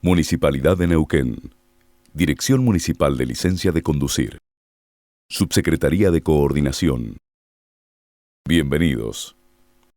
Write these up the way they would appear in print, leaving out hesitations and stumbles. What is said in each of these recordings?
Municipalidad de Neuquén. Dirección Municipal de Licencia de Conducir. Subsecretaría de Coordinación. Bienvenidos.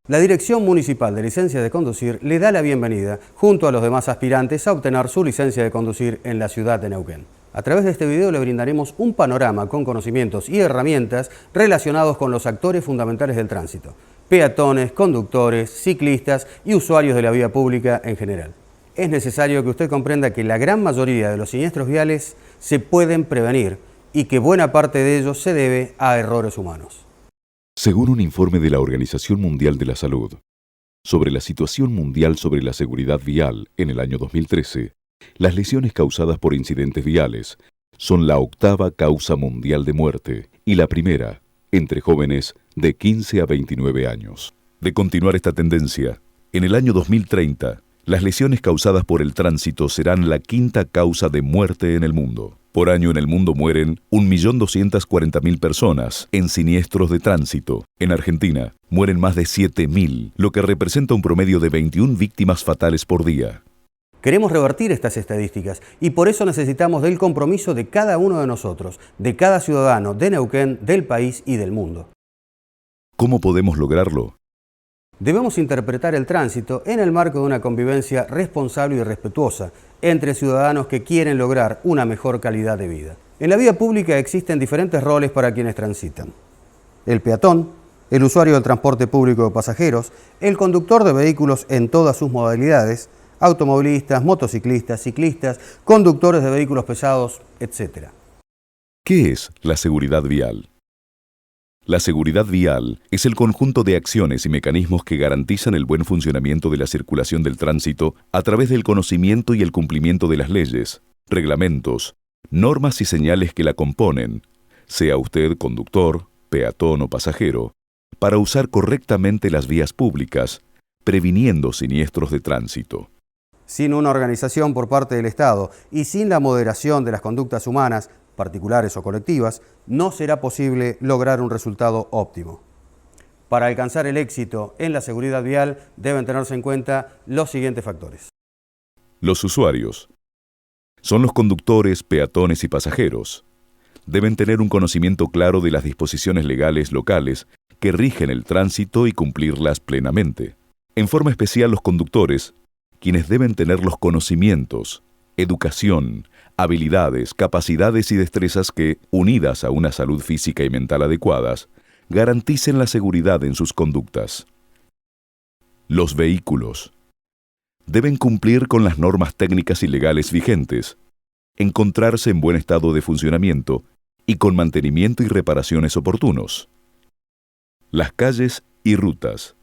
La Dirección Municipal de Licencia de Conducir le da la bienvenida, junto a los demás aspirantes, a obtener su licencia de conducir en la ciudad de Neuquén. A través de este video le brindaremos un panorama con conocimientos y herramientas relacionados con los actores fundamentales del tránsito: peatones, conductores, ciclistas y usuarios de la vía pública en general. Es necesario que usted comprenda que la gran mayoría de los siniestros viales se pueden prevenir y que buena parte de ellos se debe a errores humanos. Según un informe de la Organización Mundial de la Salud sobre la situación mundial sobre la seguridad vial en el año 2013, las lesiones causadas por incidentes viales son la octava causa mundial de muerte y la primera entre jóvenes de 15 a 29 años. De continuar esta tendencia, en el año 2030, las lesiones causadas por el tránsito serán la quinta causa de muerte en el mundo. Por año en el mundo mueren 1.240.000 personas en siniestros de tránsito. En Argentina mueren más de 7.000, lo que representa un promedio de 21 víctimas fatales por día. Queremos revertir estas estadísticas y por eso necesitamos del compromiso de cada uno de nosotros, de cada ciudadano de Neuquén, del país y del mundo. ¿Cómo podemos lograrlo? Debemos interpretar el tránsito en el marco de una convivencia responsable y respetuosa entre ciudadanos que quieren lograr una mejor calidad de vida. En la vía pública existen diferentes roles para quienes transitan: el peatón, el usuario del transporte público de pasajeros, el conductor de vehículos en todas sus modalidades, automovilistas, motociclistas, ciclistas, conductores de vehículos pesados, etc. ¿Qué es la seguridad vial? La seguridad vial es el conjunto de acciones y mecanismos que garantizan el buen funcionamiento de la circulación del tránsito a través del conocimiento y el cumplimiento de las leyes, reglamentos, normas y señales que la componen, sea usted conductor, peatón o pasajero, para usar correctamente las vías públicas, previniendo siniestros de tránsito. Sin una organización por parte del Estado y sin la moderación de las conductas humanas, particulares o colectivas, no será posible lograr un resultado óptimo. Para alcanzar el éxito en la seguridad vial deben tenerse en cuenta los siguientes factores. Los usuarios son los conductores, peatones y pasajeros. Deben tener un conocimiento claro de las disposiciones legales locales que rigen el tránsito y cumplirlas plenamente. En forma especial los conductores, quienes deben tener los conocimientos, educación, habilidades, capacidades y destrezas que, unidas a una salud física y mental adecuadas, garanticen la seguridad en sus conductas. Los vehículos deben cumplir con las normas técnicas y legales vigentes, encontrarse en buen estado de funcionamiento y con mantenimiento y reparaciones oportunos. Las calles y rutas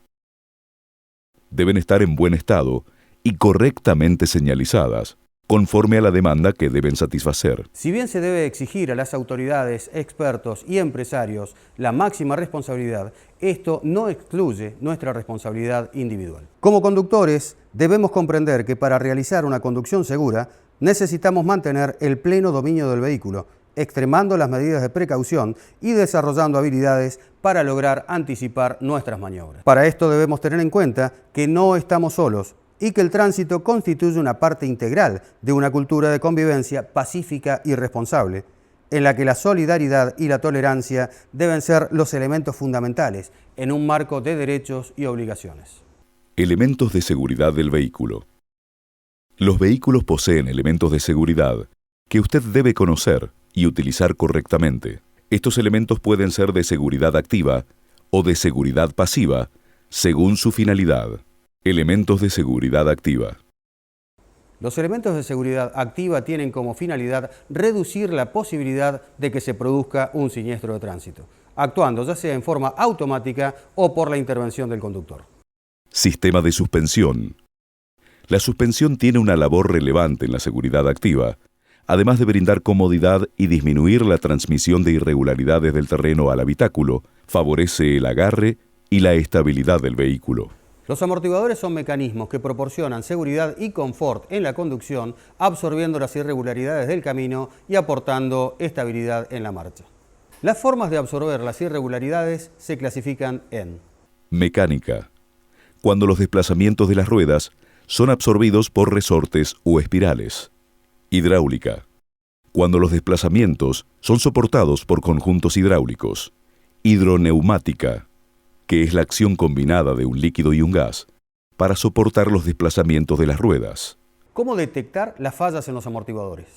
deben estar en buen estado y correctamente señalizadas, conforme a la demanda que deben satisfacer. Si bien se debe exigir a las autoridades, expertos y empresarios la máxima responsabilidad, esto no excluye nuestra responsabilidad individual. Como conductores, debemos comprender que para realizar una conducción segura, necesitamos mantener el pleno dominio del vehículo, extremando las medidas de precaución y desarrollando habilidades para lograr anticipar nuestras maniobras. Para esto debemos tener en cuenta que no estamos solos, y que el tránsito constituye una parte integral de una cultura de convivencia pacífica y responsable, en la que la solidaridad y la tolerancia deben ser los elementos fundamentales en un marco de derechos y obligaciones. Elementos de seguridad del vehículo. Los vehículos poseen elementos de seguridad que usted debe conocer y utilizar correctamente. Estos elementos pueden ser de seguridad activa o de seguridad pasiva, según su finalidad. Elementos de seguridad activa. Los elementos de seguridad activa tienen como finalidad reducir la posibilidad de que se produzca un siniestro de tránsito, actuando ya sea en forma automática o por la intervención del conductor. Sistema de suspensión. La suspensión tiene una labor relevante en la seguridad activa, además de brindar comodidad y disminuir la transmisión de irregularidades del terreno al habitáculo, favorece el agarre y la estabilidad del vehículo. Los amortiguadores son mecanismos que proporcionan seguridad y confort en la conducción, absorbiendo las irregularidades del camino y aportando estabilidad en la marcha. Las formas de absorber las irregularidades se clasifican en: mecánica, cuando los desplazamientos de las ruedas son absorbidos por resortes o espirales. Hidráulica. Cuando los desplazamientos son soportados por conjuntos hidráulicos. Hidroneumática, que es la acción combinada de un líquido y un gas para soportar los desplazamientos de las ruedas. ¿Cómo detectar las fallas en los amortiguadores?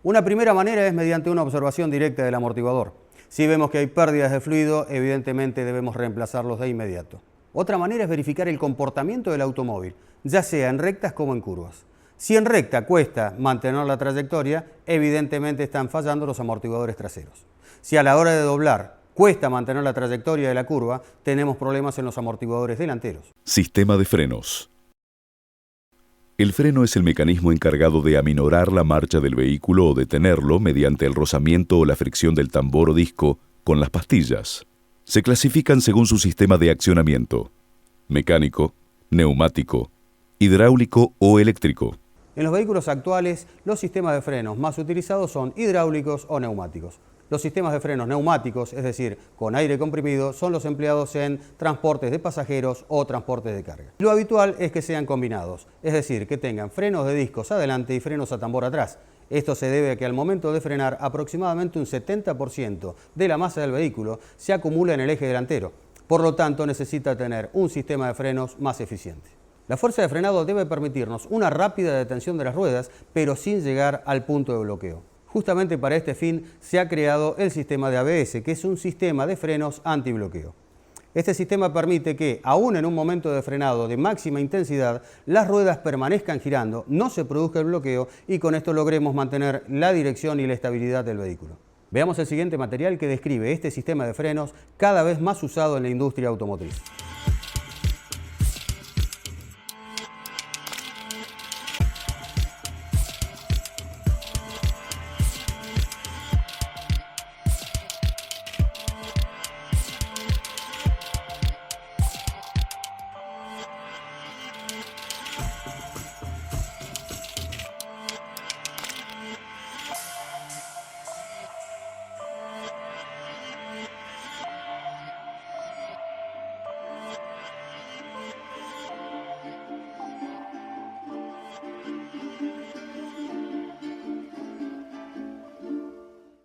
Una primera manera es mediante una observación directa del amortiguador. Si vemos que hay pérdidas de fluido, evidentemente debemos reemplazarlos de inmediato. Otra manera es verificar el comportamiento del automóvil, ya sea en rectas como en curvas. Si en recta cuesta mantener la trayectoria, evidentemente están fallando los amortiguadores traseros. Si a la hora de doblar cuesta mantener la trayectoria de la curva, tenemos problemas en los amortiguadores delanteros. Sistema de frenos. El freno es el mecanismo encargado de aminorar la marcha del vehículo o detenerlo mediante el rozamiento o la fricción del tambor o disco con las pastillas. Se clasifican según su sistema de accionamiento: mecánico, neumático, hidráulico o eléctrico. En los vehículos actuales, los sistemas de frenos más utilizados son hidráulicos o neumáticos. Los sistemas de frenos neumáticos, es decir, con aire comprimido, son los empleados en transportes de pasajeros o transportes de carga. Lo habitual es que sean combinados, es decir, que tengan frenos de discos adelante y frenos a tambor atrás. Esto se debe a que al momento de frenar, aproximadamente un 70% de la masa del vehículo se acumula en el eje delantero. Por lo tanto, necesita tener un sistema de frenos más eficiente. La fuerza de frenado debe permitirnos una rápida detención de las ruedas, pero sin llegar al punto de bloqueo. Justamente para este fin se ha creado el sistema de ABS, que es un sistema de frenos antibloqueo. Este sistema permite que, aún en un momento de frenado de máxima intensidad, las ruedas permanezcan girando, no se produzca el bloqueo y con esto logremos mantener la dirección y la estabilidad del vehículo. Veamos el siguiente material que describe este sistema de frenos cada vez más usado en la industria automotriz.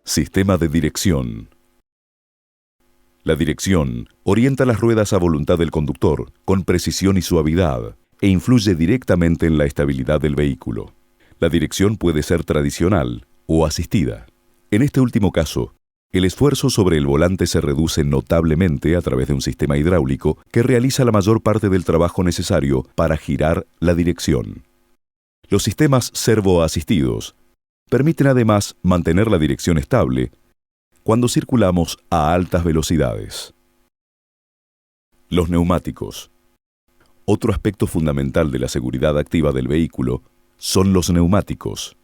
Sistema de dirección. La dirección orienta las ruedas a voluntad del conductor, con precisión y suavidad, e influye directamente en la estabilidad del vehículo. La dirección puede ser tradicional o asistida. En este último caso, el esfuerzo sobre el volante se reduce notablemente a través de un sistema hidráulico que realiza la mayor parte del trabajo necesario para girar la dirección. Los sistemas servoasistidos permiten además mantener la dirección estable cuando circulamos a altas velocidades. Los neumáticos. Otro aspecto fundamental de la seguridad activa del vehículo son los neumáticos.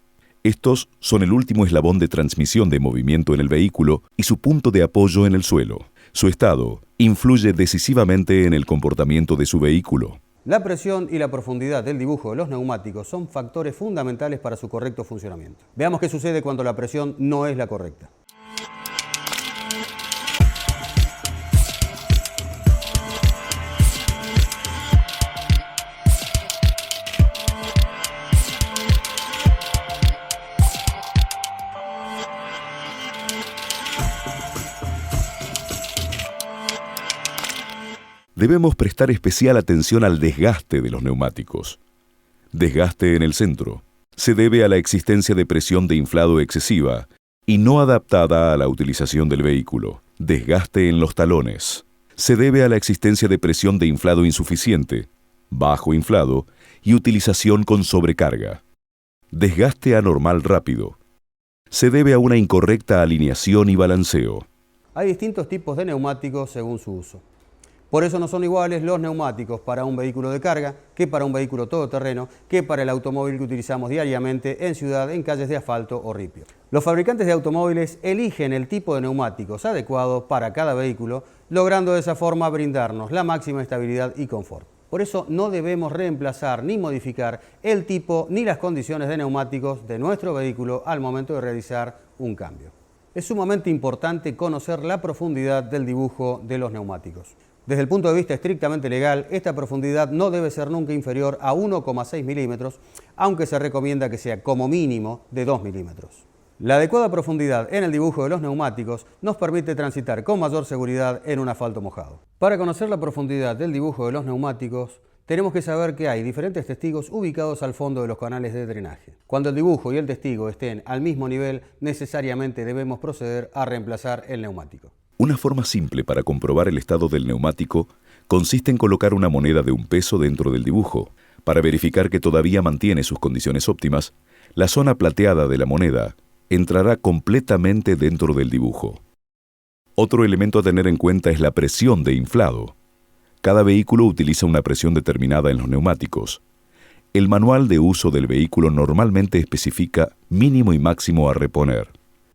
Estos son el último eslabón de transmisión de movimiento en el vehículo y su punto de apoyo en el suelo. Su estado influye decisivamente en el comportamiento de su vehículo. La presión y la profundidad del dibujo de los neumáticos son factores fundamentales para su correcto funcionamiento. Veamos qué sucede cuando la presión no es la correcta. Debemos prestar especial atención al desgaste de los neumáticos. Desgaste en el centro. Se debe a la existencia de presión de inflado excesiva y no adaptada a la utilización del vehículo. Desgaste en los talones. Se debe a la existencia de presión de inflado insuficiente, bajo inflado y utilización con sobrecarga. Desgaste anormal rápido. Se debe a una incorrecta alineación y balanceo. Hay distintos tipos de neumáticos según su uso. Por eso no son iguales los neumáticos para un vehículo de carga, que para un vehículo todoterreno, que para el automóvil que utilizamos diariamente en ciudad, en calles de asfalto o ripio. Los fabricantes de automóviles eligen el tipo de neumáticos adecuado para cada vehículo, logrando de esa forma brindarnos la máxima estabilidad y confort. Por eso no debemos reemplazar ni modificar el tipo ni las condiciones de neumáticos de nuestro vehículo al momento de realizar un cambio. Es sumamente importante conocer la profundidad del dibujo de los neumáticos. Desde el punto de vista estrictamente legal, esta profundidad no debe ser nunca inferior a 1,6 milímetros, aunque se recomienda que sea como mínimo de 2 milímetros. La adecuada profundidad en el dibujo de los neumáticos nos permite transitar con mayor seguridad en un asfalto mojado. Para conocer la profundidad del dibujo de los neumáticos, tenemos que saber que hay diferentes testigos ubicados al fondo de los canales de drenaje. Cuando el dibujo y el testigo estén al mismo nivel, necesariamente debemos proceder a reemplazar el neumático. Una forma simple para comprobar el estado del neumático consiste en colocar una moneda de 1 peso dentro del dibujo. Para verificar que todavía mantiene sus condiciones óptimas, la zona plateada de la moneda entrará completamente dentro del dibujo. Otro elemento a tener en cuenta es la presión de inflado. Cada vehículo utiliza una presión determinada en los neumáticos. El manual de uso del vehículo normalmente especifica mínimo y máximo a reponer.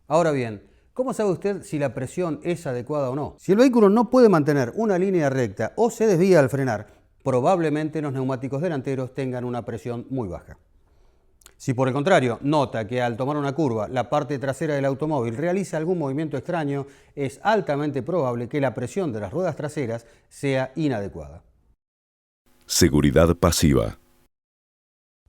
Ahora bien, ¿cómo sabe usted si la presión es adecuada o no? Si el vehículo no puede mantener una línea recta o se desvía al frenar, probablemente los neumáticos delanteros tengan una presión muy baja. Si por el contrario nota que al tomar una curva la parte trasera del automóvil realiza algún movimiento extraño, es altamente probable que la presión de las ruedas traseras sea inadecuada. Seguridad pasiva.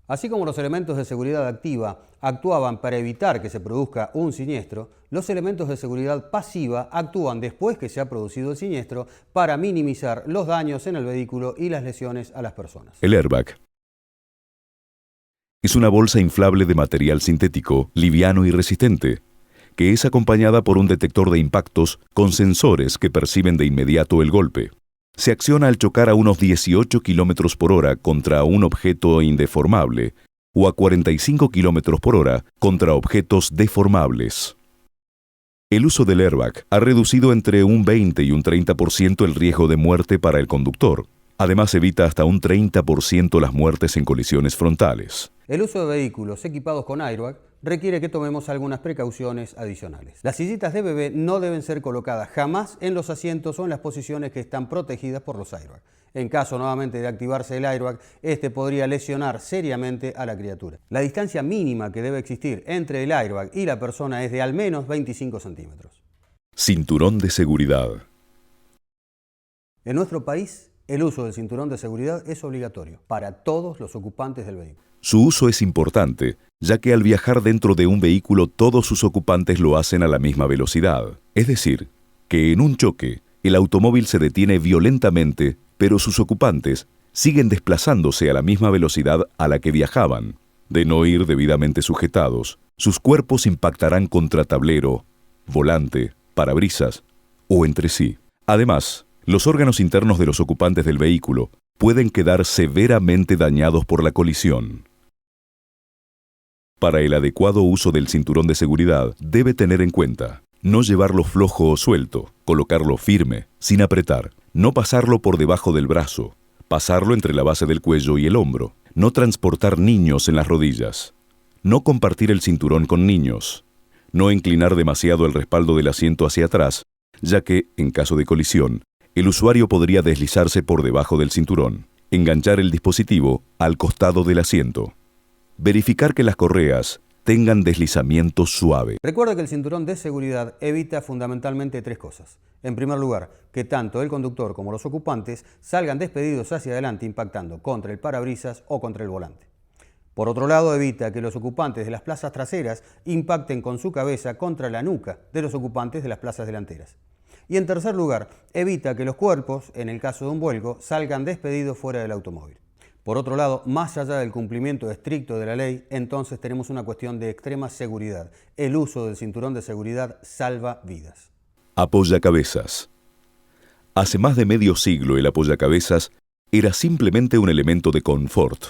Así como los elementos de seguridad activa actuaban para evitar que se produzca un siniestro, los elementos de seguridad pasiva actúan después que se ha producido el siniestro para minimizar los daños en el vehículo y las lesiones a las personas. El airbag es una bolsa inflable de material sintético, liviano y resistente, que es acompañada por un detector de impactos con sensores que perciben de inmediato el golpe. Se acciona al chocar a unos 18 km por hora contra un objeto indeformable o a 45 km por hora contra objetos deformables. El uso del airbag ha reducido entre un 20 y un 30% el riesgo de muerte para el conductor. Además, evita hasta un 30% las muertes en colisiones frontales. El uso de vehículos equipados con airbag requiere que tomemos algunas precauciones adicionales. Las sillitas de bebé no deben ser colocadas jamás en los asientos o en las posiciones que están protegidas por los airbags. En caso nuevamente de activarse el airbag, este podría lesionar seriamente a la criatura. La distancia mínima que debe existir entre el airbag y la persona es de al menos 25 centímetros. Cinturón de seguridad. En nuestro país, el uso del cinturón de seguridad es obligatorio para todos los ocupantes del vehículo. Su uso es importante, ya que al viajar dentro de un vehículo todos sus ocupantes lo hacen a la misma velocidad. Es decir, que en un choque, el automóvil se detiene violentamente, pero sus ocupantes siguen desplazándose a la misma velocidad a la que viajaban. De no ir debidamente sujetados, sus cuerpos impactarán contra tablero, volante, parabrisas o entre sí. Además, los órganos internos de los ocupantes del vehículo pueden quedar severamente dañados por la colisión. Para el adecuado uso del cinturón de seguridad, debe tener en cuenta no llevarlo flojo o suelto, colocarlo firme, sin apretar, no pasarlo por debajo del brazo, pasarlo entre la base del cuello y el hombro, no transportar niños en las rodillas, no compartir el cinturón con niños, no inclinar demasiado el respaldo del asiento hacia atrás, ya que, en caso de colisión, el usuario podría deslizarse por debajo del cinturón, enganchar el dispositivo al costado del asiento. Verificar que las correas tengan deslizamiento suave. Recuerda que el cinturón de seguridad evita fundamentalmente 3 cosas. En primer lugar, que tanto el conductor como los ocupantes salgan despedidos hacia adelante impactando contra el parabrisas o contra el volante. Por otro lado, evita que los ocupantes de las plazas traseras impacten con su cabeza contra la nuca de los ocupantes de las plazas delanteras. Y en tercer lugar, evita que los cuerpos, en el caso de un vuelco, salgan despedidos fuera del automóvil. Por otro lado, más allá del cumplimiento estricto de la ley, entonces tenemos una cuestión de extrema seguridad. El uso del cinturón de seguridad salva vidas. Apoyacabezas. Hace más de medio siglo el apoyacabezas era simplemente un elemento de confort.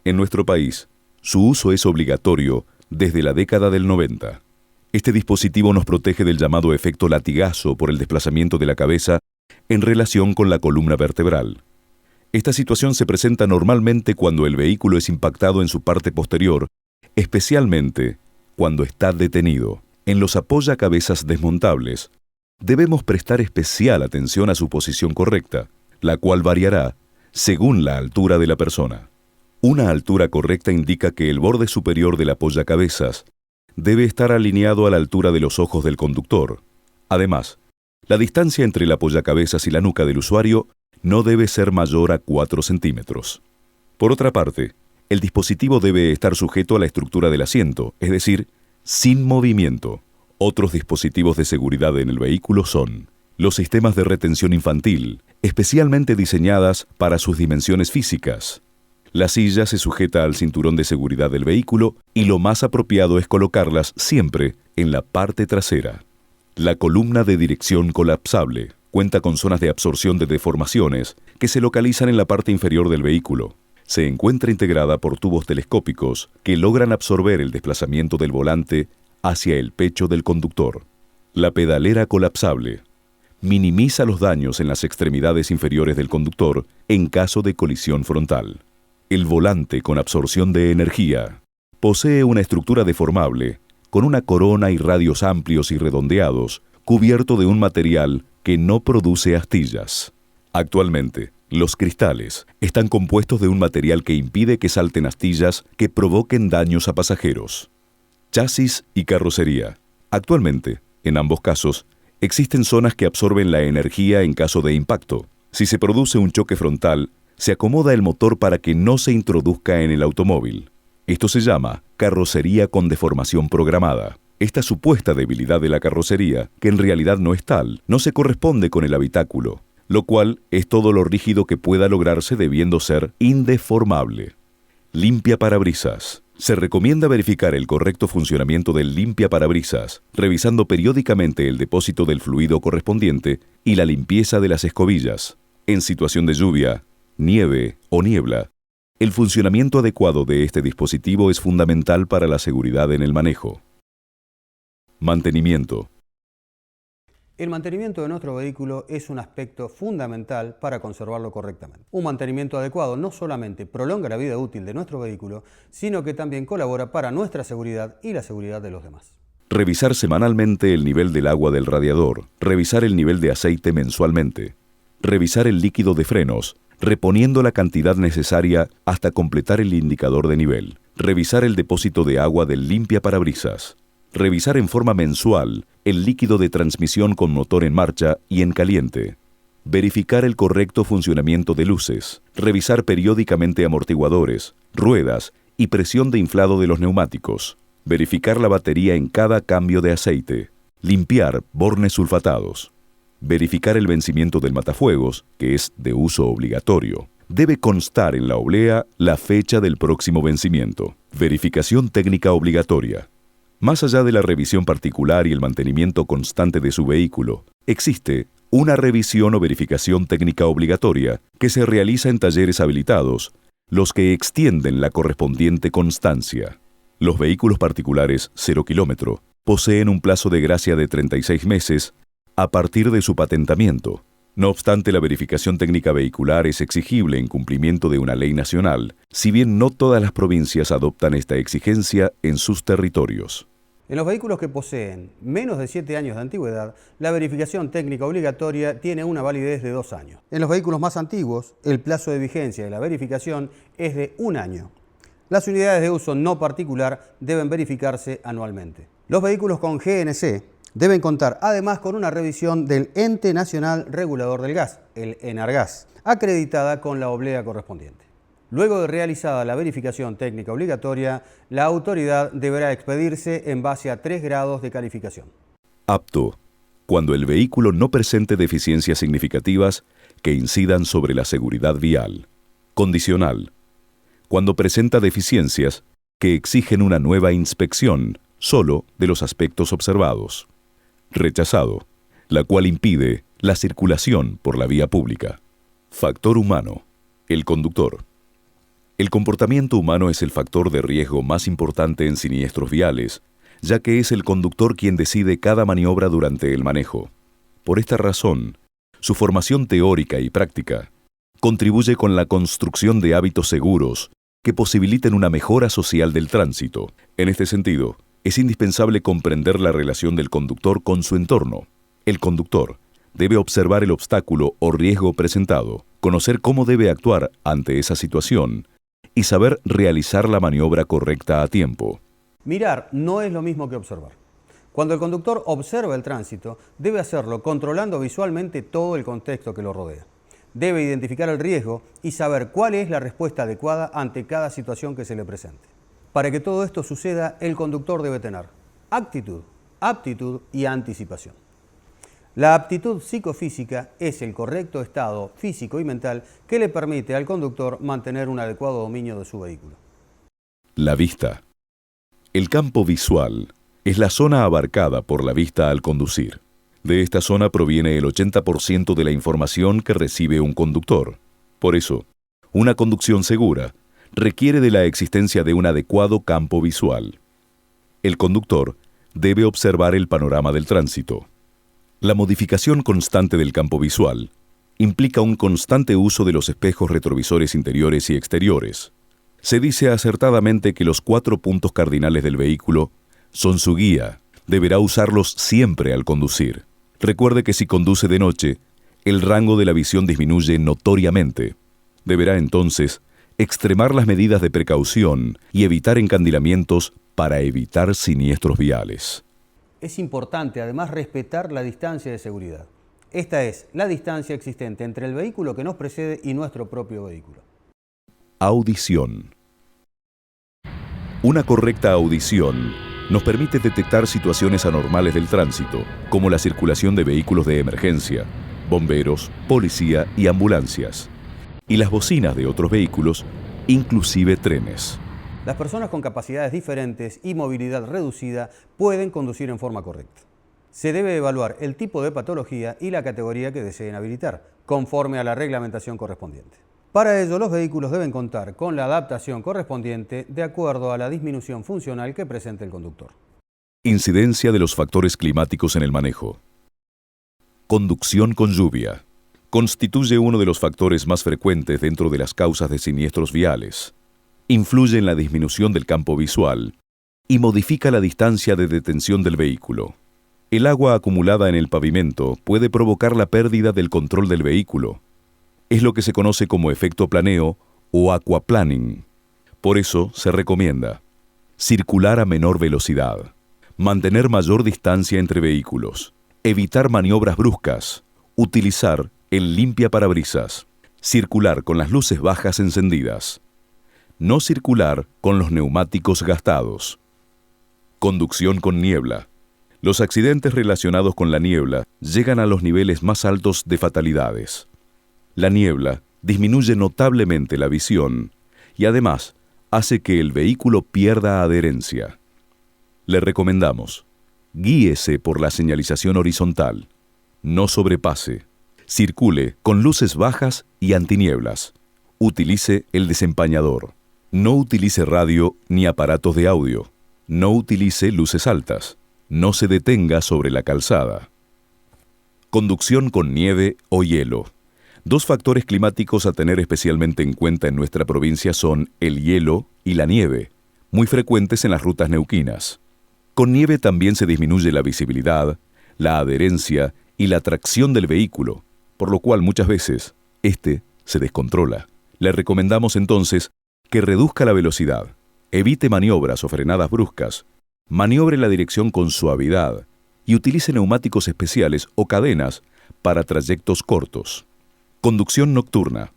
En nuestro país, su uso es obligatorio desde la década del 90. Este dispositivo nos protege del llamado efecto latigazo por el desplazamiento de la cabeza en relación con la columna vertebral. Esta situación se presenta normalmente cuando el vehículo es impactado en su parte posterior, especialmente cuando está detenido. En los apoyacabezas desmontables, debemos prestar especial atención a su posición correcta, la cual variará según la altura de la persona. Una altura correcta indica que el borde superior del apoyacabezas debe estar alineado a la altura de los ojos del conductor. Además, La distancia entre el apoyacabezas y la nuca del usuario no debe ser mayor a 4 centímetros. Por otra parte, el dispositivo debe estar sujeto a la estructura del asiento, es decir, sin movimiento. Otros dispositivos de seguridad en el vehículo son los sistemas de retención infantil, especialmente diseñadas para sus dimensiones físicas. La silla se sujeta al cinturón de seguridad del vehículo y lo más apropiado es colocarlas siempre en la parte trasera. La columna de dirección colapsable cuenta con zonas de absorción de deformaciones que se localizan en la parte inferior del vehículo. Se encuentra integrada por tubos telescópicos que logran absorber el desplazamiento del volante hacia el pecho del conductor. La pedalera colapsable minimiza los daños en las extremidades inferiores del conductor en caso de colisión frontal. El volante con absorción de energía posee una estructura deformable con una corona y radios amplios y redondeados, cubierto de un material que no produce astillas. Actualmente, los cristales están compuestos de un material que impide que salten astillas que provoquen daños a pasajeros. Chasis y carrocería. Actualmente, en ambos casos, existen zonas que absorben la energía en caso de impacto. Si se produce un choque frontal, se acomoda el motor para que no se introduzca en el automóvil. Esto se llama carrocería con deformación programada. Esta supuesta debilidad de la carrocería, que en realidad no es tal, no se corresponde con el habitáculo, lo cual es todo lo rígido que pueda lograrse debiendo ser indeformable. Limpia parabrisas. Se recomienda verificar el correcto funcionamiento del limpiaparabrisas, revisando periódicamente el depósito del fluido correspondiente y la limpieza de las escobillas. En situación de lluvia, nieve o niebla, el funcionamiento adecuado de este dispositivo es fundamental para la seguridad en el manejo. Mantenimiento. El mantenimiento de nuestro vehículo es un aspecto fundamental para conservarlo correctamente. Un mantenimiento adecuado no solamente prolonga la vida útil de nuestro vehículo, sino que también colabora para nuestra seguridad y la seguridad de los demás. Revisar semanalmente el nivel del agua del radiador, revisar el nivel de aceite mensualmente, revisar el líquido de frenos, reponiendo la cantidad necesaria hasta completar el indicador de nivel, revisar el depósito de agua del limpiaparabrisas, revisar en forma mensual el líquido de transmisión con motor en marcha y en caliente, verificar el correcto funcionamiento de luces, revisar periódicamente amortiguadores, ruedas y presión de inflado de los neumáticos, verificar la batería en cada cambio de aceite, limpiar bornes sulfatados, verificar el vencimiento del matafuegos, que es de uso obligatorio. Debe constar en la oblea la fecha del próximo vencimiento. Verificación técnica obligatoria. Más allá de la revisión particular y el mantenimiento constante de su vehículo, existe una revisión o verificación técnica obligatoria que se realiza en talleres habilitados, los que extienden la correspondiente constancia. Los vehículos particulares 0 kilómetro poseen un plazo de gracia de 36 meses a partir de su patentamiento. No obstante, la verificación técnica vehicular es exigible en cumplimiento de una ley nacional, si bien no todas las provincias adoptan esta exigencia en sus territorios. En los vehículos que poseen menos de 7 años de antigüedad, la verificación técnica obligatoria tiene una validez de 2 años. En los vehículos más antiguos, el plazo de vigencia de la verificación es de 1 año. Las unidades de uso no particular deben verificarse anualmente. Los vehículos con GNC deben contar además con una revisión del Ente Nacional Regulador del Gas, el ENARGAS, acreditada con la oblea correspondiente. Luego de realizada la verificación técnica obligatoria, la autoridad deberá expedirse en base a 3 grados de calificación. Apto, cuando el vehículo no presente deficiencias significativas que incidan sobre la seguridad vial. Condicional, cuando presenta deficiencias que exigen una nueva inspección solo de los aspectos observados. Rechazado, la cual impide la circulación por la vía pública. Factor humano, el conductor. El comportamiento humano es el factor de riesgo más importante en siniestros viales, ya que es el conductor quien decide cada maniobra durante el manejo. Por esta razón, su formación teórica y práctica contribuye con la construcción de hábitos seguros que posibiliten una mejora social del tránsito. En este sentido, es indispensable comprender la relación del conductor con su entorno. El conductor debe observar el obstáculo o riesgo presentado, conocer cómo debe actuar ante esa situación y saber realizar la maniobra correcta a tiempo. Mirar no es lo mismo que observar. Cuando el conductor observa el tránsito, debe hacerlo controlando visualmente todo el contexto que lo rodea. Debe identificar el riesgo y saber cuál es la respuesta adecuada ante cada situación que se le presente. Para que todo esto suceda, el conductor debe tener actitud, aptitud y anticipación. La aptitud psicofísica es el correcto estado físico y mental que le permite al conductor mantener un adecuado dominio de su vehículo. La vista. El campo visual es la zona abarcada por la vista al conducir. De esta zona proviene el 80% de la información que recibe un conductor. Por eso, una conducción segura requiere de la existencia de un adecuado campo visual. El conductor debe observar el panorama del tránsito. La modificación constante del campo visual implica un constante uso de los espejos retrovisores interiores y exteriores. Se dice acertadamente que los 4 puntos cardinales del vehículo son su guía. Deberá usarlos siempre al conducir. Recuerde que si conduce de noche, el rango de la visión disminuye notoriamente. Deberá entonces extremar las medidas de precaución y evitar encandilamientos para evitar siniestros viales. Es importante además respetar la distancia de seguridad. Esta es la distancia existente entre el vehículo que nos precede y nuestro propio vehículo. Audición. Una correcta audición nos permite detectar situaciones anormales del tránsito, como la circulación de vehículos de emergencia, bomberos, policía y ambulancias, y las bocinas de otros vehículos, inclusive trenes. Las personas con capacidades diferentes y movilidad reducida pueden conducir en forma correcta. Se debe evaluar el tipo de patología y la categoría que deseen habilitar, conforme a la reglamentación correspondiente. Para ello, los vehículos deben contar con la adaptación correspondiente de acuerdo a la disminución funcional que presente el conductor. Incidencia de los factores climáticos en el manejo. Conducción con lluvia. Constituye uno de los factores más frecuentes dentro de las causas de siniestros viales. Influye en la disminución del campo visual y modifica la distancia de detención del vehículo. El agua acumulada en el pavimento puede provocar la pérdida del control del vehículo. Es lo que se conoce como efecto planeo o aquaplaning. Por eso se recomienda circular a menor velocidad, mantener mayor distancia entre vehículos, evitar maniobras bruscas, utilizar el limpiaparabrisas, circular con las luces bajas encendidas, no circular con los neumáticos gastados. Conducción con niebla. Los accidentes relacionados con la niebla llegan a los niveles más altos de fatalidades. La niebla disminuye notablemente la visión y además hace que el vehículo pierda adherencia. Le recomendamos: guíese por la señalización horizontal, no sobrepase, circule con luces bajas y antinieblas, utilice el desempañador. No utilice radio ni aparatos de audio. No utilice luces altas. No se detenga sobre la calzada. Conducción con nieve o hielo. 2 factores climáticos a tener especialmente en cuenta en nuestra provincia son el hielo y la nieve, muy frecuentes en las rutas neuquinas. Con nieve también se disminuye la visibilidad, la adherencia y la tracción del vehículo, por lo cual muchas veces este se descontrola. Le recomendamos entonces que reduzca la velocidad, evite maniobras o frenadas bruscas, maniobre la dirección con suavidad y utilice neumáticos especiales o cadenas para trayectos cortos. Conducción nocturna.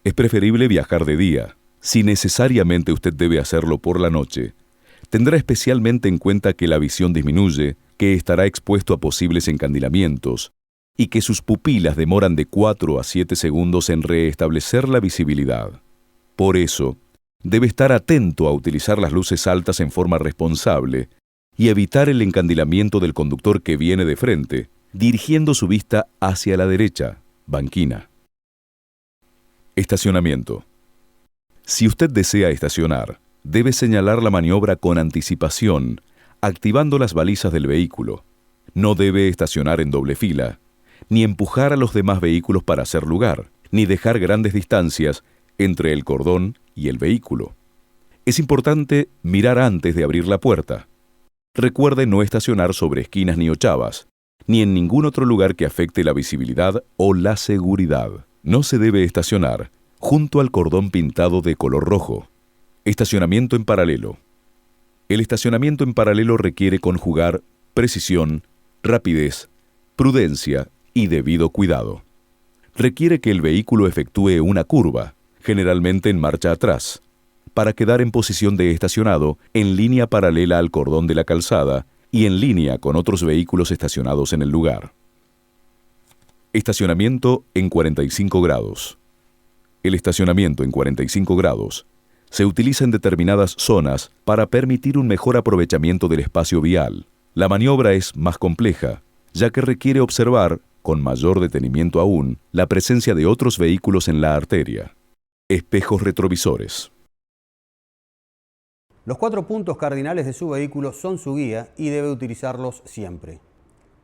Es preferible viajar de día. Si necesariamente usted debe hacerlo por la noche, tendrá especialmente en cuenta que la visión disminuye, que estará expuesto a posibles encandilamientos y que sus pupilas demoran de 4 a 7 segundos en reestablecer la visibilidad. Por eso, debe estar atento a utilizar las luces altas en forma responsable y evitar el encandilamiento del conductor que viene de frente, dirigiendo su vista hacia la derecha, banquina. Estacionamiento. Si usted desea estacionar, debe señalar la maniobra con anticipación, activando las balizas del vehículo. No debe estacionar en doble fila, ni empujar a los demás vehículos para hacer lugar, ni dejar grandes distancias entre el cordón y el vehículo. Es importante mirar antes de abrir la puerta. Recuerde no estacionar sobre esquinas ni ochavas, ni en ningún otro lugar que afecte la visibilidad o la seguridad. No se debe estacionar junto al cordón pintado de color rojo. Estacionamiento en paralelo. El estacionamiento en paralelo requiere conjugar precisión, rapidez, prudencia y debido cuidado. Requiere que el vehículo efectúe una curva, generalmente en marcha atrás, para quedar en posición de estacionado en línea paralela al cordón de la calzada y en línea con otros vehículos estacionados en el lugar. Estacionamiento en 45 grados. El estacionamiento en 45 grados se utiliza en determinadas zonas para permitir un mejor aprovechamiento del espacio vial. La maniobra es más compleja, ya que requiere observar, con mayor detenimiento aún, la presencia de otros vehículos en la arteria. Espejos retrovisores. Los 4 puntos cardinales de su vehículo son su guía y debe utilizarlos siempre.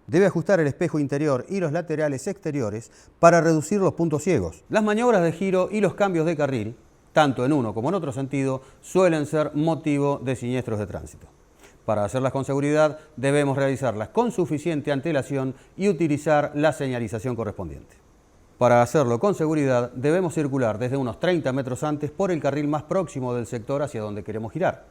Debe ajustar el espejo interior y los laterales exteriores para reducir los puntos ciegos. Las maniobras de giro y los cambios de carril, tanto en uno como en otro sentido, suelen ser motivo de siniestros de tránsito. Para hacerlas con seguridad, debemos realizarlas con suficiente antelación y utilizar la señalización correspondiente. Para hacerlo con seguridad, debemos circular desde unos 30 metros antes por el carril más próximo del sector hacia donde queremos girar,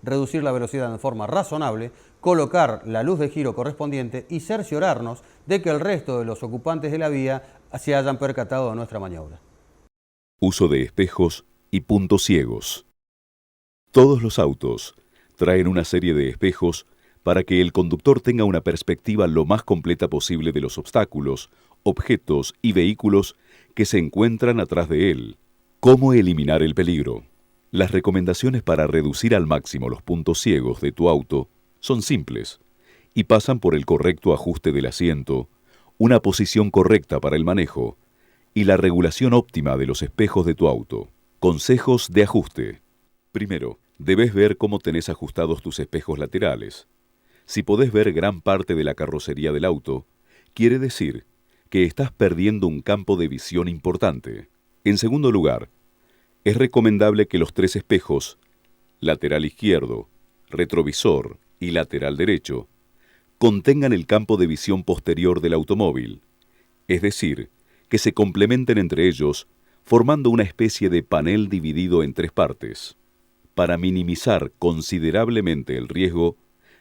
reducir la velocidad en forma razonable, colocar la luz de giro correspondiente y cerciorarnos de que el resto de los ocupantes de la vía se hayan percatado de nuestra maniobra. Uso de espejos y puntos ciegos. Todos los autos traen una serie de espejos para que el conductor tenga una perspectiva lo más completa posible de los obstáculos, objetos y vehículos que se encuentran atrás de él. ¿Cómo eliminar el peligro? Las recomendaciones para reducir al máximo los puntos ciegos de tu auto son simples y pasan por el correcto ajuste del asiento, una posición correcta para el manejo y la regulación óptima de los espejos de tu auto. Consejos de ajuste. Primero, debes ver cómo tenés ajustados tus espejos laterales. Si podés ver gran parte de la carrocería del auto, quiere decir que estás perdiendo un campo de visión importante. En segundo lugar, es recomendable que los 3 espejos, lateral izquierdo, retrovisor y lateral derecho, contengan el campo de visión posterior del automóvil, es decir, que se complementen entre ellos, formando una especie de panel dividido en 3 partes. Para minimizar considerablemente el riesgo,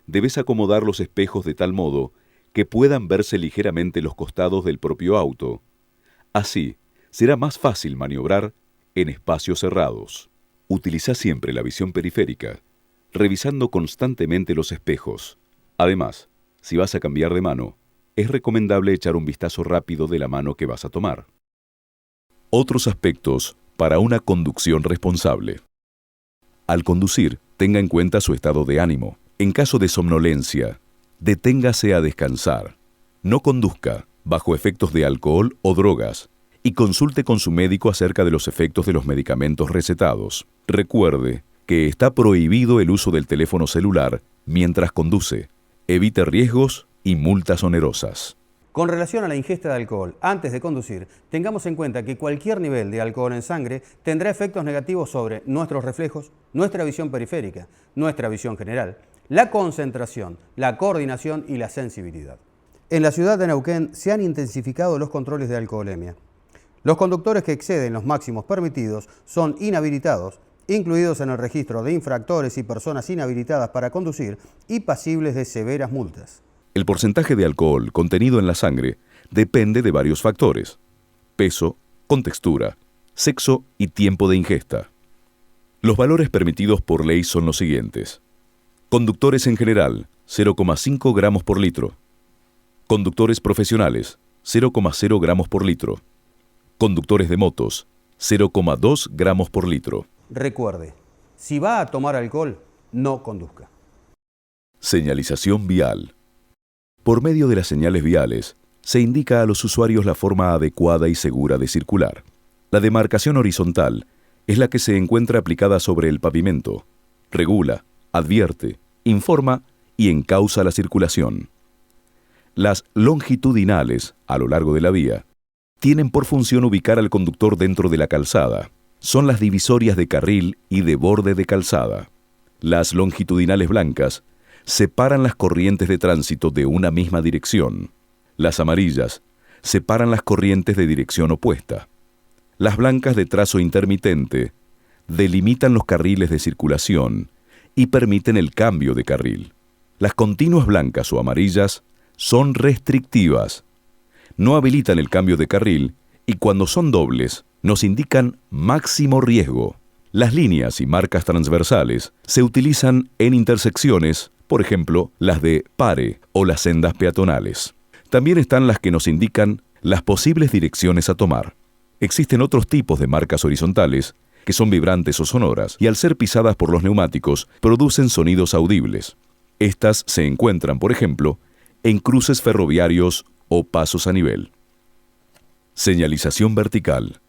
debes acomodar los espejos de tal modo que puedan verse ligeramente los costados del propio auto. Así, será más fácil maniobrar en espacios cerrados. Utiliza siempre la visión periférica, revisando constantemente los espejos. Además, si vas a cambiar de mano, es recomendable echar un vistazo rápido de la mano que vas a tomar. Otros aspectos para una conducción responsable. Al conducir, tenga en cuenta su estado de ánimo. En caso de somnolencia, deténgase a descansar. No conduzca bajo efectos de alcohol o drogas y consulte con su médico acerca de los efectos de los medicamentos recetados. Recuerde que está prohibido el uso del teléfono celular mientras conduce. Evite riesgos y multas onerosas. Con relación a la ingesta de alcohol, antes de conducir, tengamos en cuenta que cualquier nivel de alcohol en sangre tendrá efectos negativos sobre nuestros reflejos, nuestra visión periférica, nuestra visión general, la concentración, la coordinación y la sensibilidad. En la ciudad de Neuquén se han intensificado los controles de alcoholemia. Los conductores que exceden los máximos permitidos son inhabilitados, incluidos en el registro de infractores y personas inhabilitadas para conducir y pasibles de severas multas. El porcentaje de alcohol contenido en la sangre depende de varios factores: peso, contextura, sexo y tiempo de ingesta. Los valores permitidos por ley son los siguientes. Conductores en general, 0,5 gramos por litro. Conductores profesionales, 0,0 gramos por litro. Conductores de motos, 0,2 gramos por litro. Recuerde, si va a tomar alcohol, no conduzca. Señalización vial. Por medio de las señales viales, se indica a los usuarios la forma adecuada y segura de circular. La demarcación horizontal es la que se encuentra aplicada sobre el pavimento. Regula, advierte, informa y encausa la circulación. Las longitudinales, a lo largo de la vía, tienen por función ubicar al conductor dentro de la calzada. Son las divisorias de carril y de borde de calzada. Las longitudinales blancas separan las corrientes de tránsito de una misma dirección. Las amarillas separan las corrientes de dirección opuesta. Las blancas de trazo intermitente delimitan los carriles de circulación y permiten el cambio de carril. Las continuas blancas o amarillas son restrictivas. No habilitan el cambio de carril y cuando son dobles nos indican máximo riesgo. Las líneas y marcas transversales se utilizan en intersecciones, por ejemplo, las de pare o las sendas peatonales. También están las que nos indican las posibles direcciones a tomar. Existen otros tipos de marcas horizontales que son vibrantes o sonoras y al ser pisadas por los neumáticos producen sonidos audibles. Estas se encuentran, por ejemplo, en cruces ferroviarios o pasos a nivel. Señalización vertical.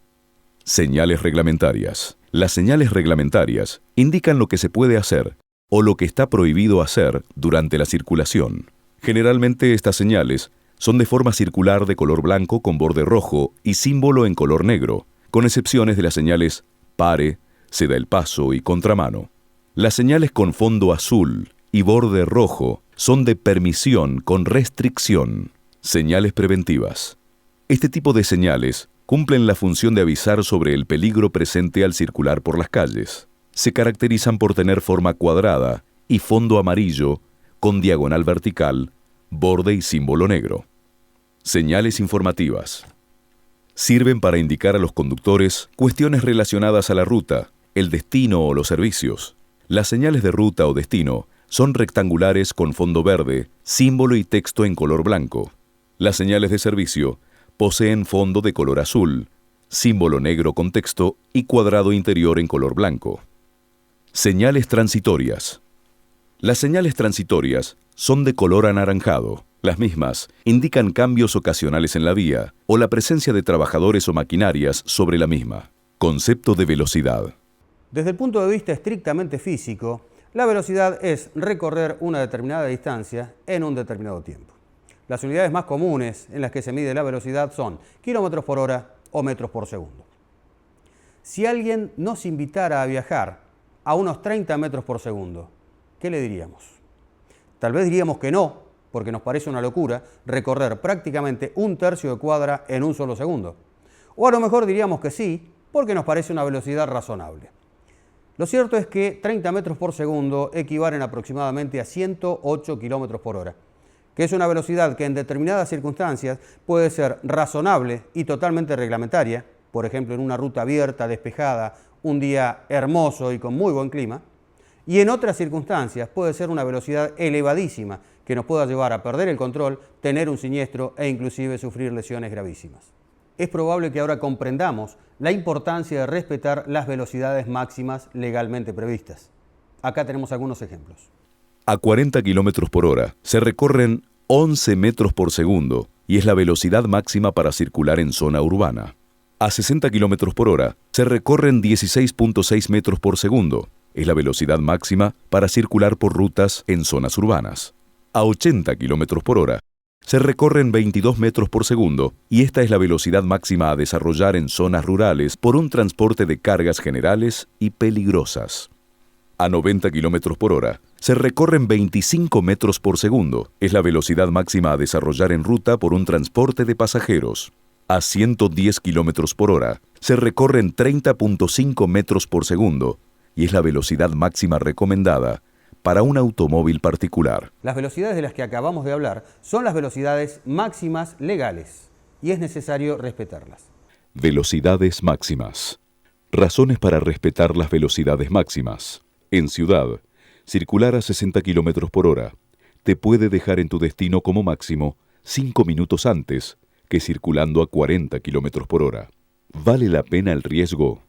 Señales reglamentarias. Las señales reglamentarias indican lo que se puede hacer o lo que está prohibido hacer durante la circulación. Generalmente estas señales son de forma circular de color blanco con borde rojo y símbolo en color negro, con excepciones de las señales pare, ceda el paso y contramano. Las señales con fondo azul y borde rojo son de permisión con restricción. Señales preventivas. Este tipo de señales cumplen la función de avisar sobre el peligro presente al circular por las calles. Se caracterizan por tener forma cuadrada y fondo amarillo con diagonal vertical, borde y símbolo negro. Señales informativas. Sirven para indicar a los conductores cuestiones relacionadas a la ruta, el destino o los servicios. Las señales de ruta o destino son rectangulares con fondo verde, símbolo y texto en color blanco. Las señales de servicio poseen fondo de color azul, símbolo negro con texto y cuadrado interior en color blanco. Señales transitorias. Las señales transitorias son de color anaranjado. Las mismas indican cambios ocasionales en la vía o la presencia de trabajadores o maquinarias sobre la misma. Concepto de velocidad. Desde el punto de vista estrictamente físico, la velocidad es recorrer una determinada distancia en un determinado tiempo. Las unidades más comunes en las que se mide la velocidad son kilómetros por hora o metros por segundo. Si alguien nos invitara a viajar a unos 30 metros por segundo, ¿qué le diríamos? Tal vez diríamos que no, porque nos parece una locura recorrer prácticamente un tercio de cuadra en un solo segundo. O a lo mejor diríamos que sí, porque nos parece una velocidad razonable. Lo cierto es que 30 metros por segundo equivalen aproximadamente a 108 kilómetros por hora, que es una velocidad que en determinadas circunstancias puede ser razonable y totalmente reglamentaria, por ejemplo en una ruta abierta, despejada, un día hermoso y con muy buen clima, y en otras circunstancias puede ser una velocidad elevadísima que nos pueda llevar a perder el control, tener un siniestro e inclusive sufrir lesiones gravísimas. Es probable que ahora comprendamos la importancia de respetar las velocidades máximas legalmente previstas. Acá tenemos algunos ejemplos. A 40 kilómetros por hora se recorren 11 metros por segundo y es la velocidad máxima para circular en zona urbana. A 60 kilómetros por hora se recorren 16.6 metros por segundo. Es la velocidad máxima para circular por rutas en zonas urbanas. A 80 kilómetros por hora se recorren 22 metros por segundo y esta es la velocidad máxima a desarrollar en zonas rurales por un transporte de cargas generales y peligrosas. A 90 kilómetros por hora se recorren 25 metros por segundo. Es la velocidad máxima a desarrollar en ruta por un transporte de pasajeros. A 110 kilómetros por hora se recorren 30.5 metros por segundo y es la velocidad máxima recomendada para un automóvil particular. Las velocidades de las que acabamos de hablar son las velocidades máximas legales y es necesario respetarlas. Velocidades máximas. Razones para respetar las velocidades máximas. En ciudad, circular a 60 kilómetros por hora te puede dejar en tu destino como máximo 5 minutos antes que circulando a 40 kilómetros por hora. ¿Vale la pena el riesgo?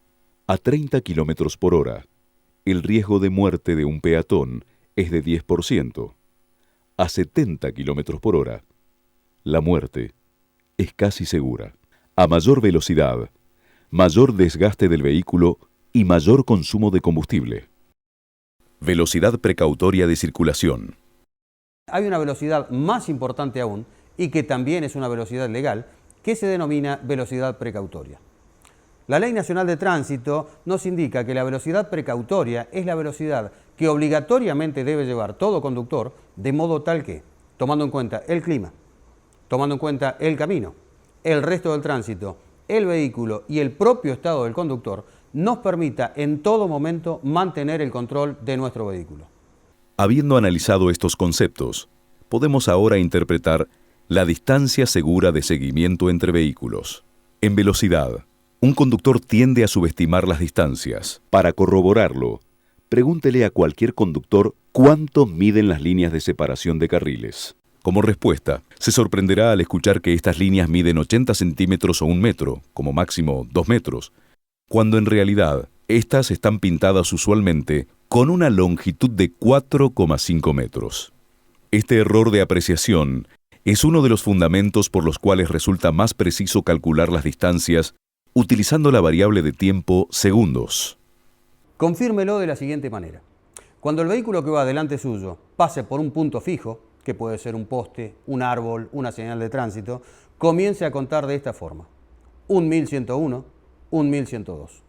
A 30 kilómetros por hora, el riesgo de muerte de un peatón es de 10%. A 70 kilómetros por hora, la muerte es casi segura. A mayor velocidad, mayor desgaste del vehículo y mayor consumo de combustible. Velocidad precautoria de circulación. Hay una velocidad más importante aún y que también es una velocidad legal que se denomina velocidad precautoria. La Ley Nacional de Tránsito nos indica que la velocidad precautoria es la velocidad que obligatoriamente debe llevar todo conductor, de modo tal que, tomando en cuenta el clima, tomando en cuenta el camino, el resto del tránsito, el vehículo y el propio estado del conductor, nos permita en todo momento mantener el control de nuestro vehículo. Habiendo analizado estos conceptos, podemos ahora interpretar la distancia segura de seguimiento entre vehículos. En velocidad, un conductor tiende a subestimar las distancias. Para corroborarlo, pregúntele a cualquier conductor cuánto miden las líneas de separación de carriles. Como respuesta, se sorprenderá al escuchar que estas líneas miden 80 centímetros o 1 metro, como máximo 2 metros, cuando en realidad estas están pintadas usualmente con una longitud de 4,5 metros. Este error de apreciación es uno de los fundamentos por los cuales resulta más preciso calcular las distancias utilizando la variable de tiempo segundos. Confírmelo de la siguiente manera. Cuando el vehículo que va delante suyo pase por un punto fijo, que puede ser un poste, un árbol, una señal de tránsito, comience a contar de esta forma. 1101, 1102.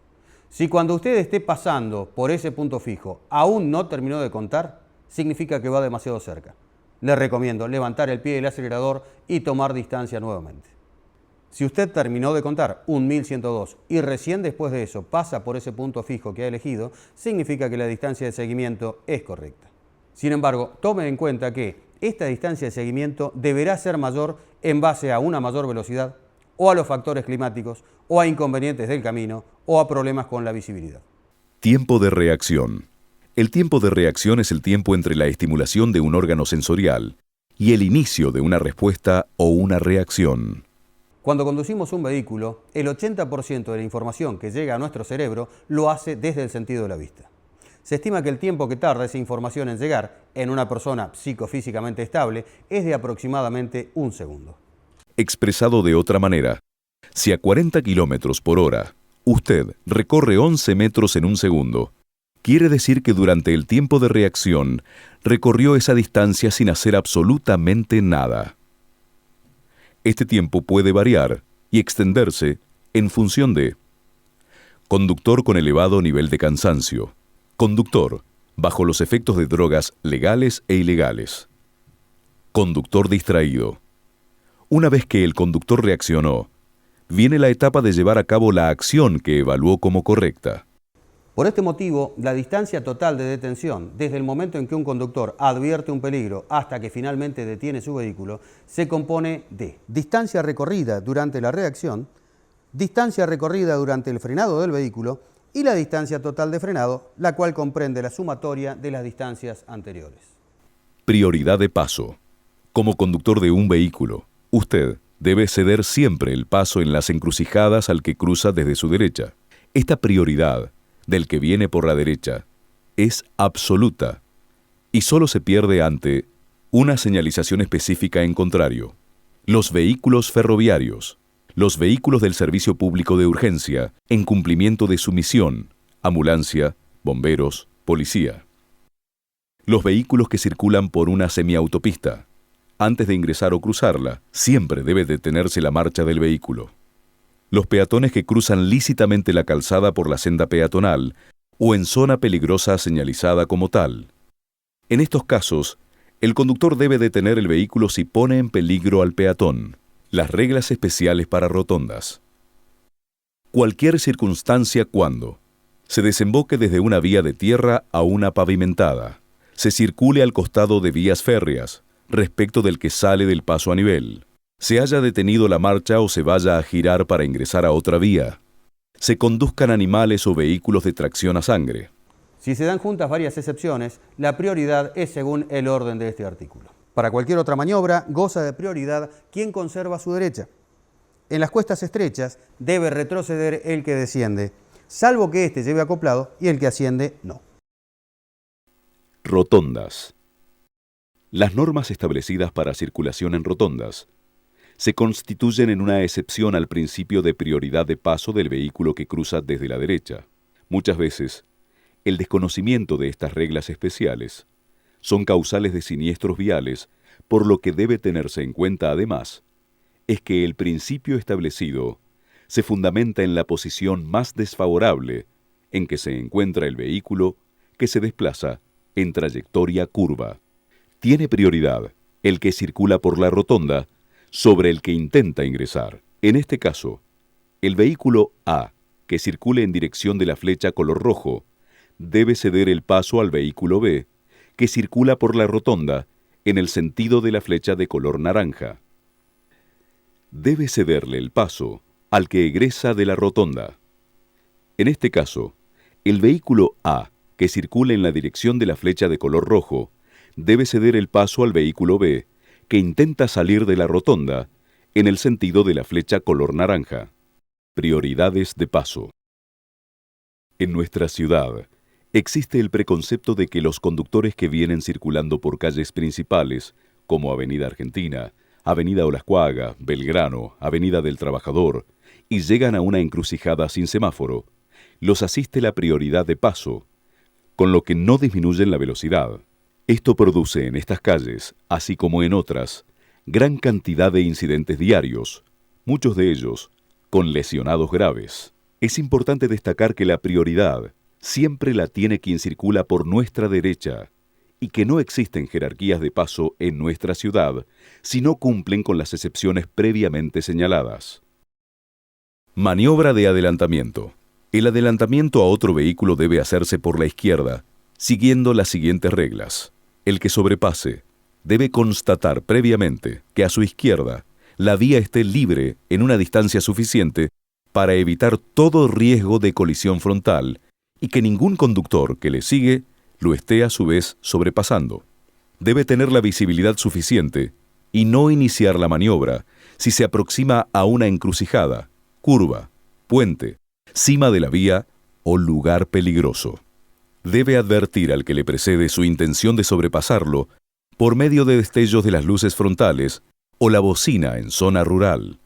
Si cuando usted esté pasando por ese punto fijo aún no terminó de contar, significa que va demasiado cerca. Le recomiendo levantar el pie del acelerador y tomar distancia nuevamente. Si usted terminó de contar 1102 y recién después de eso pasa por ese punto fijo que ha elegido, significa que la distancia de seguimiento es correcta. Sin embargo, tome en cuenta que esta distancia de seguimiento deberá ser mayor en base a una mayor velocidad, o a los factores climáticos, o a inconvenientes del camino, o a problemas con la visibilidad. Tiempo de reacción. El tiempo de reacción es el tiempo entre la estimulación de un órgano sensorial y el inicio de una respuesta o una reacción. Cuando conducimos un vehículo, el 80% de la información que llega a nuestro cerebro lo hace desde el sentido de la vista. Se estima que el tiempo que tarda esa información en llegar en una persona psicofísicamente estable es de aproximadamente 1 segundo. Expresado de otra manera, si a 40 kilómetros por hora usted recorre 11 metros en 1 segundo, quiere decir que durante el tiempo de reacción recorrió esa distancia sin hacer absolutamente nada. Este tiempo puede variar y extenderse en función de conductor con elevado nivel de cansancio, conductor bajo los efectos de drogas legales e ilegales, conductor distraído. Una vez que el conductor reaccionó, viene la etapa de llevar a cabo la acción que evaluó como correcta. Por este motivo, la distancia total de detención, desde el momento en que un conductor advierte un peligro hasta que finalmente detiene su vehículo, se compone de distancia recorrida durante la reacción, distancia recorrida durante el frenado del vehículo y la distancia total de frenado, la cual comprende la sumatoria de las distancias anteriores. Prioridad de paso. Como conductor de un vehículo, usted debe ceder siempre el paso en las encrucijadas al que cruza desde su derecha. Esta prioridad del que viene por la derecha es absoluta y solo se pierde ante una señalización específica en contrario. Los vehículos ferroviarios, los vehículos del servicio público de urgencia en cumplimiento de su misión, ambulancia, bomberos, policía. Los vehículos que circulan por una semiautopista. Antes de ingresar o cruzarla, siempre debe detenerse la marcha del vehículo. Los peatones que cruzan lícitamente la calzada por la senda peatonal o en zona peligrosa señalizada como tal. En estos casos, el conductor debe detener el vehículo si pone en peligro al peatón. Las reglas especiales para rotondas. Cualquier circunstancia cuando se desemboque desde una vía de tierra a una pavimentada, se circule al costado de vías férreas, respecto del que sale del paso a nivel, se haya detenido la marcha o se vaya a girar para ingresar a otra vía, se conduzcan animales o vehículos de tracción a sangre. Si se dan juntas varias excepciones, la prioridad es según el orden de este artículo. Para cualquier otra maniobra, goza de prioridad quien conserva su derecha. En las cuestas estrechas, debe retroceder el que desciende, salvo que éste lleve acoplado y el que asciende no. Rotondas. Las normas establecidas para circulación en rotondas se constituyen en una excepción al principio de prioridad de paso del vehículo que cruza desde la derecha. Muchas veces, el desconocimiento de estas reglas especiales son causales de siniestros viales, por lo que debe tenerse en cuenta además es que el principio establecido se fundamenta en la posición más desfavorable en que se encuentra el vehículo que se desplaza en trayectoria curva. Tiene prioridad el que circula por la rotonda sobre el que intenta ingresar. En este caso, el vehículo A, que circule en dirección de la flecha color rojo, debe ceder el paso al vehículo B, que circula por la rotonda en el sentido de la flecha de color naranja. Debe cederle el paso al que egresa de la rotonda. En este caso, el vehículo A, que circula en la dirección de la flecha de color rojo, debe ceder el paso al vehículo B, que intenta salir de la rotonda en el sentido de la flecha color naranja. Prioridades de paso. En nuestra ciudad, existe el preconcepto de que los conductores que vienen circulando por calles principales, como Avenida Argentina, Avenida Olascuaga, Belgrano, Avenida del Trabajador, y llegan a una encrucijada sin semáforo, los asiste la prioridad de paso, con lo que no disminuyen la velocidad. Esto produce en estas calles, así como en otras, gran cantidad de incidentes diarios, muchos de ellos con lesionados graves. Es importante destacar que la prioridad siempre la tiene quien circula por nuestra derecha y que no existen jerarquías de paso en nuestra ciudad si no cumplen con las excepciones previamente señaladas. Maniobra de adelantamiento. El adelantamiento a otro vehículo debe hacerse por la izquierda, siguiendo las siguientes reglas. El que sobrepase debe constatar previamente que a su izquierda la vía esté libre en una distancia suficiente para evitar todo riesgo de colisión frontal y que ningún conductor que le sigue lo esté a su vez sobrepasando. Debe tener la visibilidad suficiente y no iniciar la maniobra si se aproxima a una encrucijada, curva, puente, cima de la vía o lugar peligroso. Debe advertir al que le precede su intención de sobrepasarlo por medio de destellos de las luces frontales o la bocina en zona rural.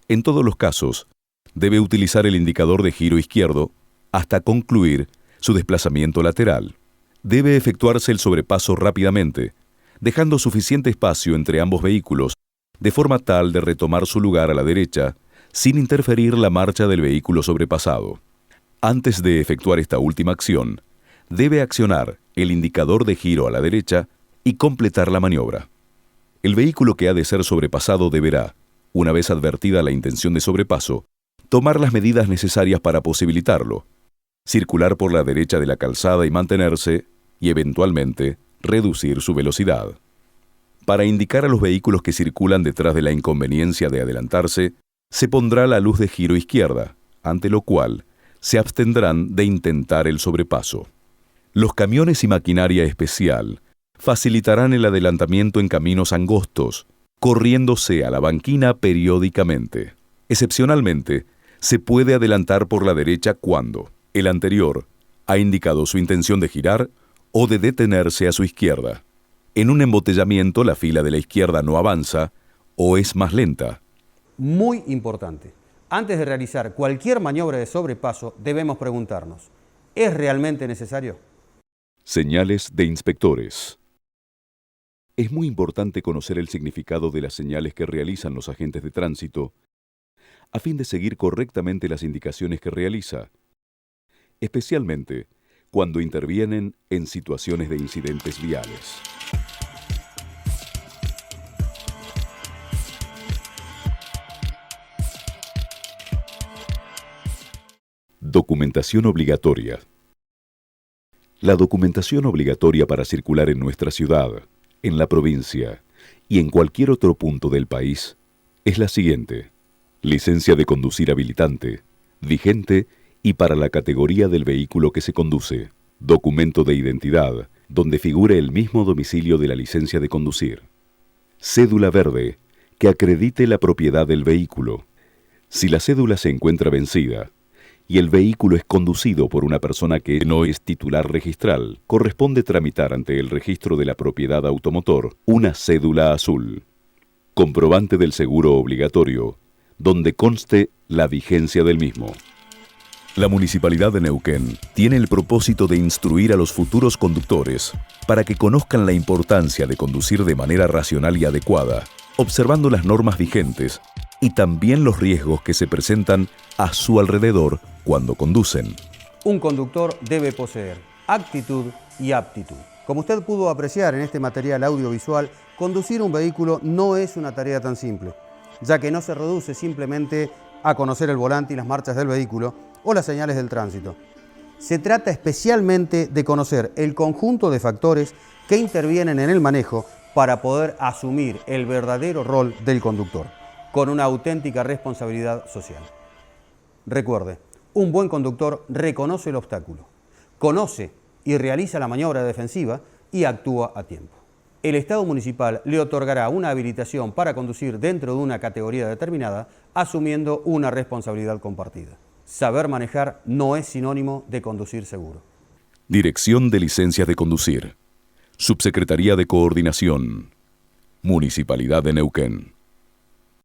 En todos los casos, debe utilizar el indicador de giro izquierdo hasta concluir su desplazamiento lateral. Debe efectuarse el sobrepaso rápidamente, dejando suficiente espacio entre ambos vehículos, de forma tal de retomar su lugar a la derecha, sin interferir la marcha del vehículo sobrepasado. Antes de efectuar esta última acción, debe accionar el indicador de giro a la derecha y completar la maniobra. El vehículo que ha de ser sobrepasado deberá, una vez advertida la intención de sobrepaso, tomar las medidas necesarias para posibilitarlo, circular por la derecha de la calzada y mantenerse, y eventualmente reducir su velocidad. Para indicar a los vehículos que circulan detrás de la inconveniencia de adelantarse, se pondrá la luz de giro izquierda, ante lo cual se abstendrán de intentar el sobrepaso. Los camiones y maquinaria especial facilitarán el adelantamiento en caminos angostos, corriéndose a la banquina periódicamente. Excepcionalmente, se puede adelantar por la derecha cuando el anterior ha indicado su intención de girar o de detenerse a su izquierda. En un embotellamiento, la fila de la izquierda no avanza o es más lenta. Muy importante. Antes de realizar cualquier maniobra de sobrepaso, debemos preguntarnos, ¿es realmente necesario? Señales de inspectores. Es muy importante conocer el significado de las señales que realizan los agentes de tránsito a fin de seguir correctamente las indicaciones que realiza, especialmente cuando intervienen en situaciones de incidentes viales. Documentación obligatoria. La documentación obligatoria para circular en nuestra ciudad, en la provincia y en cualquier otro punto del país es la siguiente: licencia de conducir habilitante, vigente y para la categoría del vehículo que se conduce, documento de identidad, donde figure el mismo domicilio de la licencia de conducir, cédula verde, que acredite la propiedad del vehículo. Si la cédula se encuentra vencida y el vehículo es conducido por una persona que no es titular registral, corresponde tramitar ante el registro de la propiedad automotor una cédula azul. Comprobante del seguro obligatorio, donde conste la vigencia del mismo. La Municipalidad de Neuquén tiene el propósito de instruir a los futuros conductores para que conozcan la importancia de conducir de manera racional y adecuada, observando las normas vigentes y también los riesgos que se presentan a su alrededor cuando conducen. Un conductor debe poseer actitud y aptitud. Como usted pudo apreciar en este material audiovisual, conducir un vehículo no es una tarea tan simple, ya que no se reduce simplemente a conocer el volante y las marchas del vehículo o las señales del tránsito. Se trata especialmente de conocer el conjunto de factores que intervienen en el manejo para poder asumir el verdadero rol del conductor, con una auténtica responsabilidad social. Recuerde, un buen conductor reconoce el obstáculo, conoce y realiza la maniobra defensiva y actúa a tiempo. El Estado municipal le otorgará una habilitación para conducir dentro de una categoría determinada, asumiendo una responsabilidad compartida. Saber manejar no es sinónimo de conducir seguro. Dirección de Licencias de Conducir. Subsecretaría de Coordinación. Municipalidad de Neuquén.